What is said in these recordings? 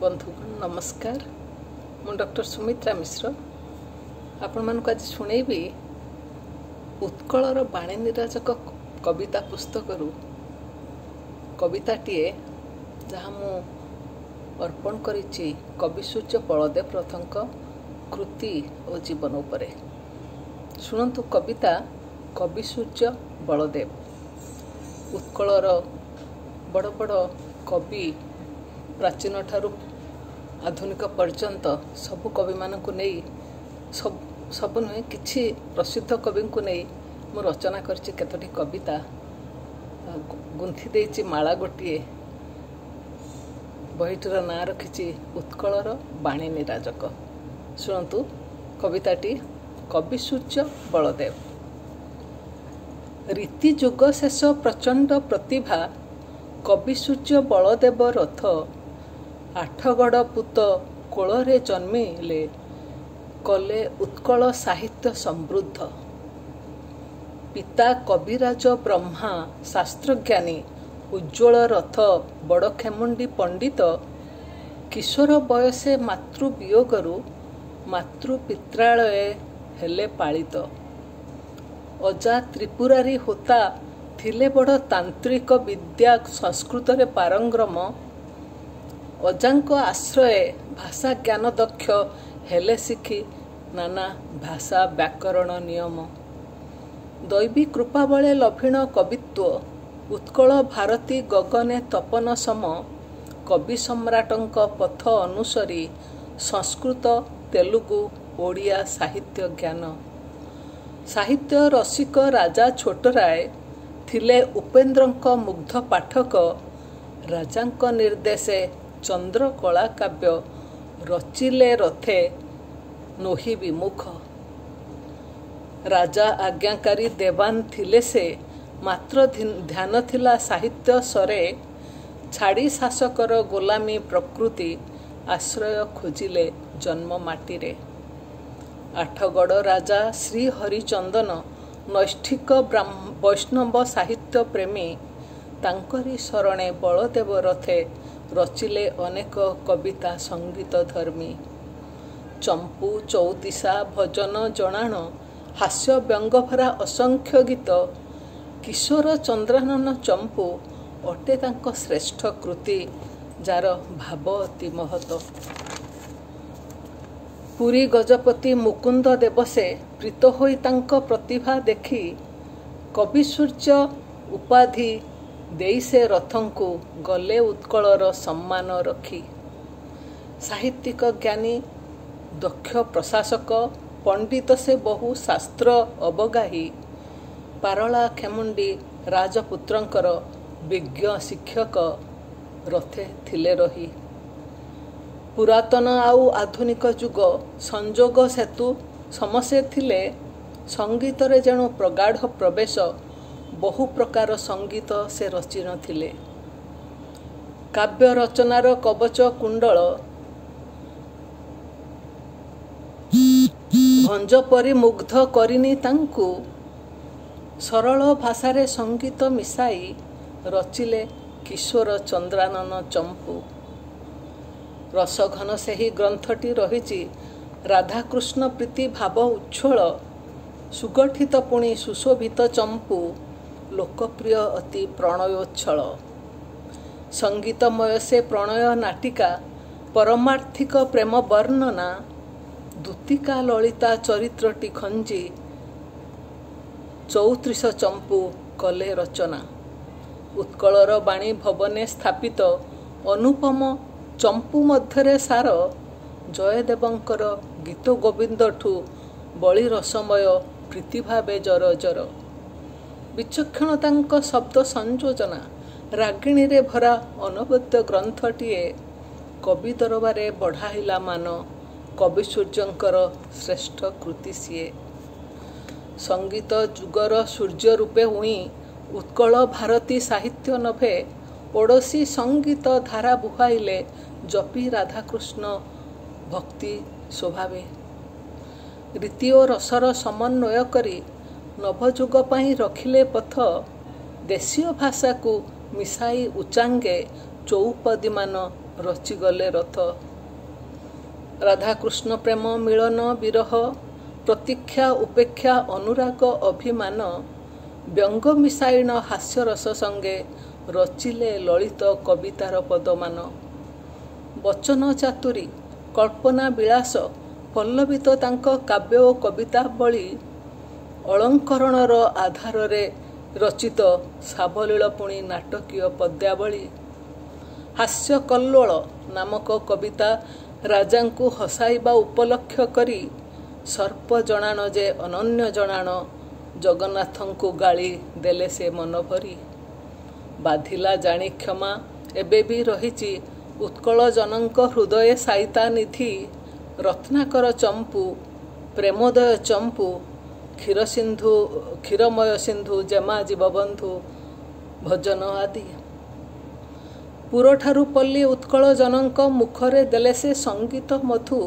बंधुगण नमस्कार। मु डॉक्टर सुमित्रा मिश्र आपण मानक आज शुणेबी उत्कलर बाणी निराजक कविता पुस्तक कविताटीए जहाँ मु अर्पण करिछि कविसूर्य बलदेव रथंक कृति और जीवन उपरे। शुणन्तु कविता कविसूर्य बलदेव। उत्कलर बड़ बड़ कवि प्राचीन ठारू आधुनिक पर्यंत सबु कवि मानकु नहीं सब नुहे किछि प्रसिद्ध कवि को नहीं मु रचना करछि केतोटी कविता गुंथि देछि माला गोटिए बहिटर ना रखिछि उत्कलर बाणी निराजक। शुणन्तु कविताटी कविसूर्य बलदेव। रीति जुग शेष प्रचंड प्रतिभा कविसूर्य बलदेव रथ आठगड़ पुत कोଳରେ जन्मिले कले उत्कल साहित्य समृद्ध। पिता कविराज ब्रह्मा शास्त्रज्ञानी उज्ज्वल रथ बड़खेमुंडी पंडित किशोर बयसे मातृवियोगरु मातृपित्रालये हेले पालित। अजा त्रिपुरारी होता थिले बड़ तांत्रिक विद्या संस्कृत रे पारंग्रम। अजांक आश्रय भाषा ज्ञान दक्ष हेले शिखी नाना भाषा व्याकरण नियम। दैवी कृपा बळे लभिण कवित्व उत्कल भारती गगने तपन सम। कवि सम्राटंक पथ अनुसरी संस्कृत तेलुगु ओडिया साहित्य ज्ञान। साहित्य रसिक राजा छोटराय थिले उपेन्द्रंक मुग्ध पाठक। राजांक निर्देशे चंद्रकला काव्य रचिले रथे नोही विमुख। राजा आज्ञाकारी देवान थिले से मात्र ध्यान थिला साहित्य सरे। छाड़ी शासकर गोलामी प्रकृति आश्रय खोजिले जन्म माटीरे। आठगड़ राजा श्री हरिचंदन नैष्ठिक वैष्णव साहित्य प्रेमी तांकरी शरणे बलदेव रथे रचिले अनेक कविता संगीत धर्मी। चंपू चौतीसा भजन जणाण हास्य व्यंगभरा असंख्य गीत किशोर चंद्रानन चंपू अटे तांक श्रेष्ठ कृति जार भाव अति महत। पुरी गजपति मुकुंद देवसे प्रीत होई तांक प्रतिभा देखी कविसूर्य उपाधि देई से रथंकु गले उत्कलर सम्मान रखी। साहित्यिक ज्ञानी दक्ष प्रशासक पंडित से बहु शास्त्र अवगाही। पारला खेमुंडी राजपुत्रंकर विज्ञ शिक्षक रथे थिले रही। पुरातन आउ आधुनिक जुग संजोग सेतु समसे थिले। संगीत रे जेणु प्रगाढ़ प्रवेश बहु प्रकार संगीत से रचि नथिले। काव्य रचनार कवच कुंडल भंज परि मुग्ध करिनी तांकु। सरल भाषा रे संगीत मिसाई रचिले किशोर चंद्रानन चंपू। रसघन सेही ग्रंथटी रहिछि राधाकृष्ण प्रीति भाव उच्छ्वल। सुगठित पुणी सुशोभित चंपू लोकप्रिय अति प्रणयोच्छल। संगीतमय से प्रणय नाटिका परमार्थिक प्रेम वर्णना। दूतिका ललिता चरित्रटी खंजी 34 चंपू कले रचना। उत्कलर बाणी भवने स्थापित अनुपम चंपू मध्यरे सार। जयदेवंकर गीत गोविंदठू बळी रसमय प्रीतिभावे जर जर। विचक्षणतांक शब्द संयोजना रागिणी रे भरा अनवद्य ग्रंथटीए कवि दरबारे बढ़ाइला मान। कविसूर्यंकर श्रेष्ठ कृति सीए। संगीत जुगर सूर्य रूपे हुई उत्कल भारती साहित्य नभे। ओडसी संगीत धारा बुहाइले जपी राधाकृष्ण भक्ति स्वभावे। रीति और रसर समन्वय करी नवजुग पाई रखिले पथ। देशीय भाषा को मिसाई उचांगे चौपदी मान रचिगले रथ। राधाकृष्ण प्रेम मिलन विरह प्रतीक्षा उपेक्षा अनुराग अभिमान व्यंग मिशाइण हास्यरस संगे रचिले ललित कवितार पदमान। वचन चातुरी कल्पना विलास पल्लवित तांक काव्य ओ कवितावली अलंकरणर आधार रचित सावलील पुणी नाटकीय पद्यावली। हास्य कल्लोल नामक कविता राजांकु हसाइबा उपलक्ष्य करी सर्प जणाण जे अनन्य जणाण जगन्नाथंकु गाली देले से मन भरी। बाधिला जानी क्षमा एबे भी रहिची उत्कल जनक हृदय साइता निधि। रत्नाकर चंपू प्रेमोदय चंपू क्षीरमय सिंधु जेमा जीवबंधु भजन आदि। पुरठारु पल्ली उत्कल जनक मुखरे देले से संगीत मधु।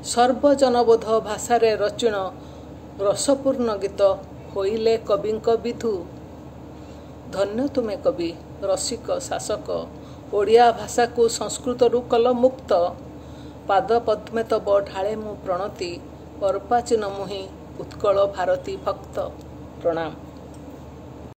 सर्वजनबोध भाषारे रचिण रसपूर्ण गीत होइले कविंक विधु। धन्य तुमे कवि रसिक शासक ओडिया भाषा को संस्कृत रु कल मुक्त। पाद पद्मे तब ढाळे मु प्रणति पर्पाचिन मुहि उत्कल भारती भक्त। प्रणाम।